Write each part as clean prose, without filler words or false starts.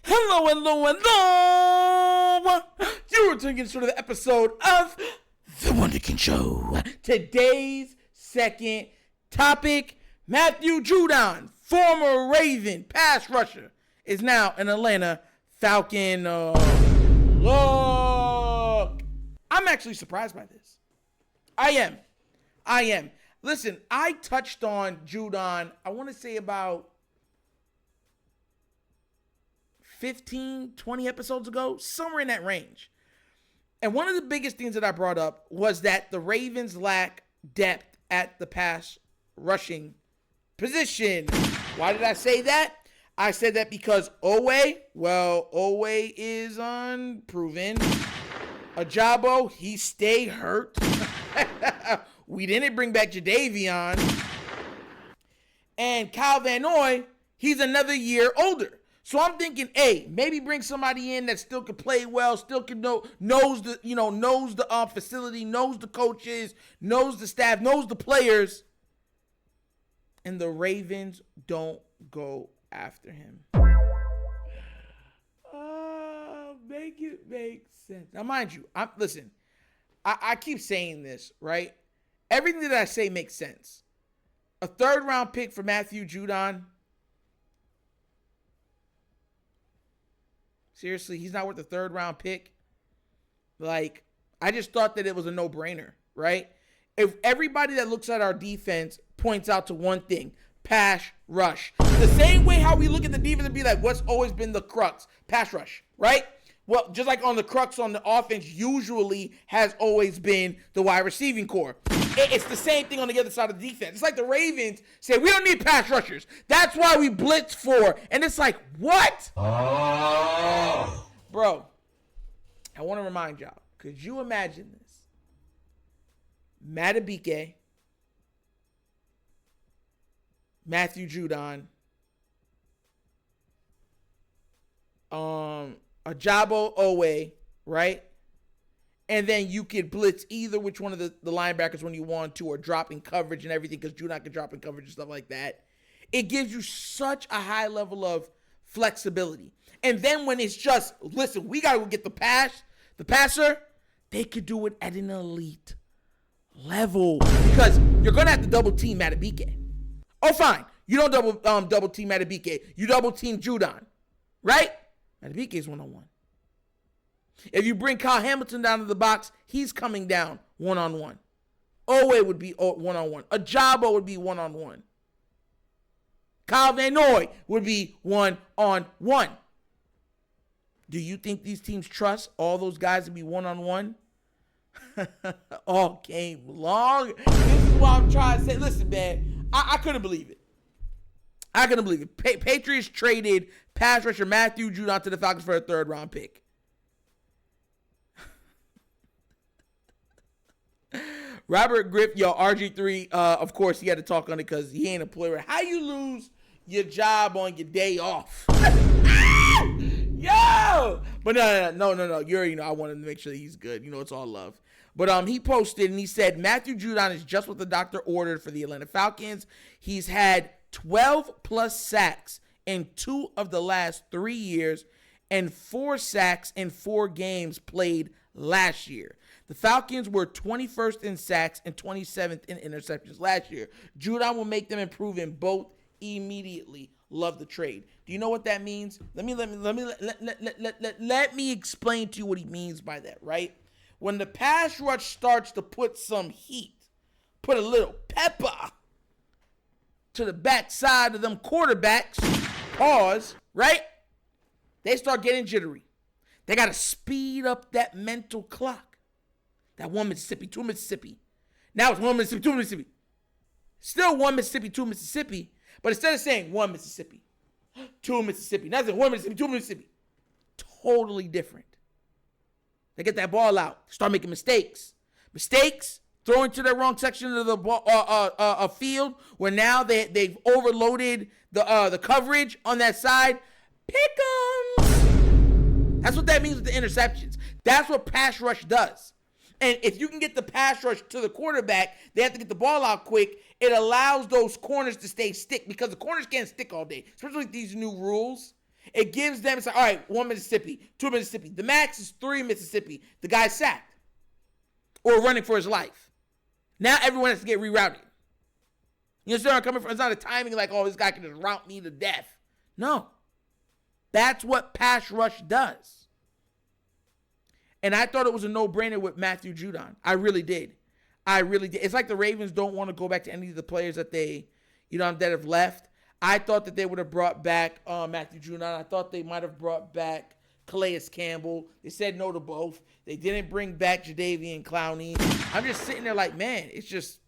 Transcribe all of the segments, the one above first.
Hello, hello, hello. You are tuning into the episode of The Wunderkind Show. Today's second topic, Matthew Judon, former Raven pass rusher, is now an Atlanta Falcon. Look. I'm actually surprised by this. I am. Listen, I touched on Judon, I want to say about 15, 20 episodes ago, somewhere in that range. And one of the biggest things that I brought up was that the Ravens lack depth at the pass rushing position. Why did I say that? I said that because Owe is unproven. Ajabo, he stay hurt. We didn't bring back Jadeveon. And Kyle Van Noy, he's another year older. So I'm thinking, hey, maybe bring somebody in that still can play well, still can knows the facility, knows the coaches, knows the staff, knows the players. And the Ravens don't go after him. Make it make sense. Now, mind you, I keep saying this, right? Everything that I say makes sense. A third-round pick for Matthew Judon. Seriously, he's not worth a third-round pick. Like, I just thought that it was a no-brainer, right? If everybody that looks at our defense points out to one thing, pass rush. The same way how we look at the defense and be like, what's always been the crux? Pass rush, right? Well, just like on the crux on the offense usually has always been the wide receiving core. It's the same thing on the other side of the defense. It's like the Ravens say, we don't need pass rushers. That's why we blitz 4. And it's like, what? Oh. Bro, I want to remind y'all, could you imagine this? Matabike, Matthew Judon, Ajabo Owe, right? And then you could blitz either which one of the linebackers when you want to, or drop in coverage and everything, because Judon can drop in coverage and stuff like that. It gives you such a high level of flexibility. And then when it's just, listen, we got to go get the passer, they could do it at an elite level, because you're going to have to double team Matabike. Oh, fine. You don't double team Matabike. You double team Judon, right? Matabike is one-on-one. If you bring Kyle Hamilton down to the box, he's coming down one-on-one. Owe would be one-on-one. Ajabo would be one-on-one. Kyle Van Noy would be one-on-one. Do you think these teams trust all those guys to be one-on-one? All game long. This is what I'm trying to say. Listen, man, I couldn't believe it. Patriots traded pass rusher Matthew Judon to the Falcons for a third-round pick. Robert Griff, RG3, of course, he had to talk on it because he ain't a player. How you lose your job on your day off? Yo! But no. You already know I wanted to make sure that he's good. You know, it's all love. But he posted and he said, Matthew Judon is just what the doctor ordered for the Atlanta Falcons. He's had 12-plus sacks in 2 of the last 3 years and 4 sacks in 4 games played last year. The Falcons were 21st in sacks and 27th in interceptions last year. Judon will make them improve in both immediately. Love the trade. Do you know what that means? Let me explain to you what he means by that, right? When the pass rush starts to put some heat, put a little pepper to the backside of them quarterbacks, pause, right? They start getting jittery. They got to speed up that mental clock. That 1 Mississippi, 2 Mississippi. Now it's 1 Mississippi, 2 Mississippi. Still 1 Mississippi, 2 Mississippi. But instead of saying 1 Mississippi, 2 Mississippi, now it's 1 Mississippi, 2 Mississippi. Totally different. They get that ball out, start making mistakes. Throw into the wrong section of the ball, field, where now they've overloaded the coverage on that side. Pick'ems. That's what that means with the interceptions. That's what pass rush does. And if you can get the pass rush to the quarterback, they have to get the ball out quick. It allows those corners to stay stick because the corners can't stick all day, especially with these new rules. It gives them, it's like, all right, 1 Mississippi, 2 Mississippi. The max is 3 Mississippi. The guy's sacked or running for his life. Now everyone has to get rerouted. You understand where I'm coming from? It's not a timing like, oh, this guy can just route me to death. No. That's what pass rush does. And I thought it was a no-brainer with Matthew Judon. I really did. It's like the Ravens don't want to go back to any of the players that they, that have left. I thought that they would have brought back Matthew Judon. I thought they might have brought back Calais Campbell. They said no to both. They didn't bring back Jadeveon Clowney. I'm just sitting there like, man, it's just,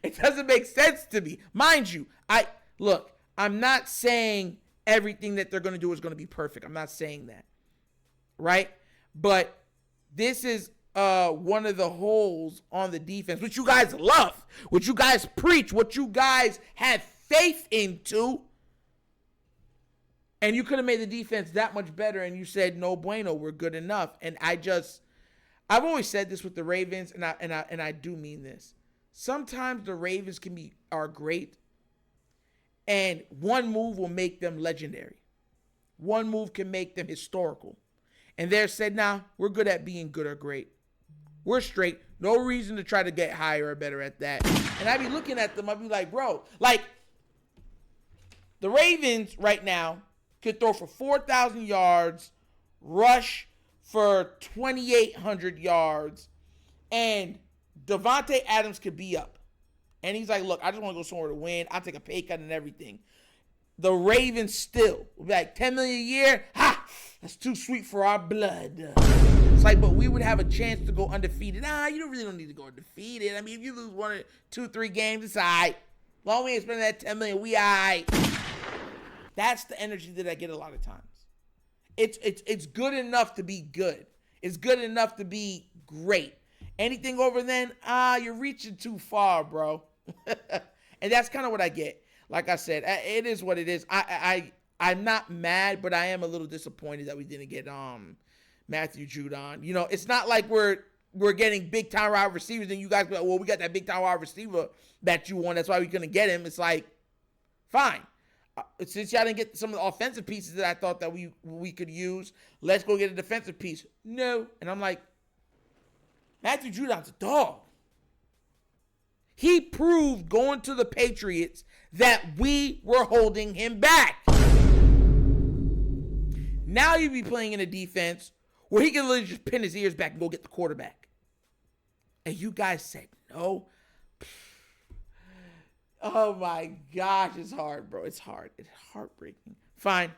it doesn't make sense to me. Mind you, I'm not saying everything that they're going to do is going to be perfect. I'm not saying that, right? But this is one of the holes on the defense, which you guys love, which you guys preach, what you guys have faith into. And you could have made the defense that much better, and you said, no bueno, we're good enough. And I've always said this with the Ravens, and I do mean this. Sometimes the Ravens are great, and one move will make them legendary. One move can make them historical. And they're said, nah, we're good at being good or great. We're straight. No reason to try to get higher or better at that. And I be looking at them, I be like, bro, like the Ravens right now could throw for 4,000 yards, rush for 2,800 yards, and Devontae Adams could be up. And he's like, look, I just want to go somewhere to win. I'll take a pay cut and everything. The Ravens still will be like, $10 million a year? Ha! That's too sweet for our blood. It's like, but we would have a chance to go undefeated. You don't need to go undefeated. I mean, if you lose 1 or 2 or 3 games, it's all right. Long we ain't spending that $10 million, we all right. That's the energy that I get a lot of times. It's good enough to be good. It's good enough to be great. Anything over then, you're reaching too far, bro. And that's kind of what I get. Like I said, it is what it is. I'm not mad, but I am a little disappointed that we didn't get Matthew Judon. It's not like we're getting big time wide receivers and you guys go, well, we got that big time wide receiver that you want. That's why we're gonna get him. It's like, fine. Since y'all didn't get some of the offensive pieces that I thought that we could use, let's go get a defensive piece. No. And I'm like, Matthew Judon's a dog. He proved going to the Patriots that we were holding him back. Now you be playing in a defense where he can literally just pin his ears back and go get the quarterback. And you guys said no. Oh my gosh, it's hard, bro. It's hard. It's heartbreaking. Fine.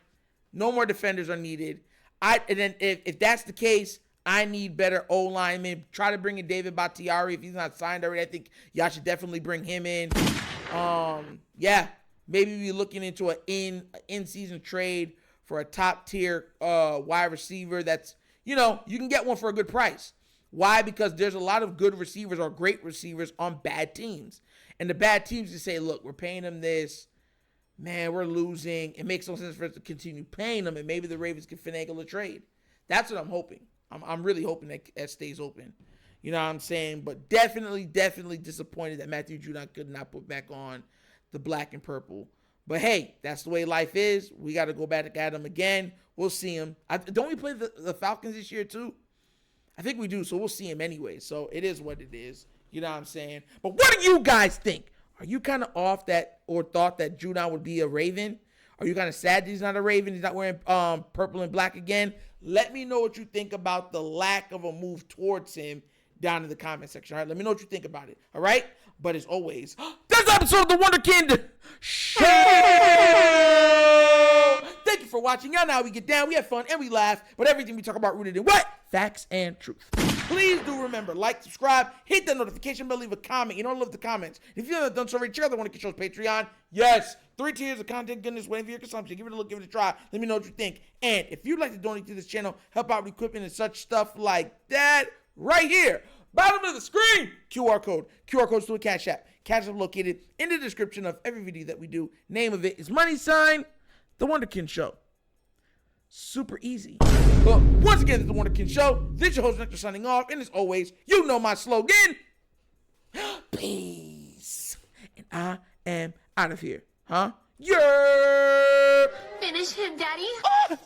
No more defenders are needed. And then if that's the case, I need better O-linemen. Try to bring in David Bakhtiari if he's not signed already. I think y'all should definitely bring him in. Maybe be looking into an in-season trade for a top-tier wide receiver that's, you can get one for a good price. Why? Because there's a lot of good receivers or great receivers on bad teams. And the bad teams just say, look, we're paying them this. Man, we're losing. It makes no sense for us to continue paying them, and maybe the Ravens can finagle a trade. That's what I'm hoping. I'm really hoping that stays open. You know what I'm saying? But definitely disappointed that Matthew Judon could not put back on the black and purple. But hey, that's the way life is. We got to go back at him again. We'll see him. Don't we play the Falcons this year too? I think we do, so we'll see him anyway. So it is what it is. You know what I'm saying? But what do you guys think? Are you kind of off that or thought that Judon would be a Raven? Are you kind of sad that he's not a Raven? He's not wearing purple and black again? Let me know what you think about the lack of a move towards him down in the comment section. All right, let me know what you think about it. All right? But as always, this episode of The Wunderkind Show. Thank you for watching. Y'all know how we get down. We have fun and we laugh. But everything we talk about rooted in what? Facts and truth. Please do remember, like, subscribe, hit that notification bell, leave a comment. You know I love the comments. If you haven't done so already, check out the TheWunderkindShow's Patreon. Yes, 3 tiers of content goodness waiting for your consumption. Give it a look, give it a try. Let me know what you think. And if you'd like to donate to this channel, help out with equipment and such stuff like that, right here. Bottom of the screen, QR code. QR code's to a Cash App. Cash App located in the description of every video that we do. Name of it is The Wunderkind Show. Super easy. But once again, it's The Wunderkind Show. This is your host, Nectar, signing off. And as always, you know my slogan. Peace. And I am out of here. Huh? Yeah. finish him, Daddy.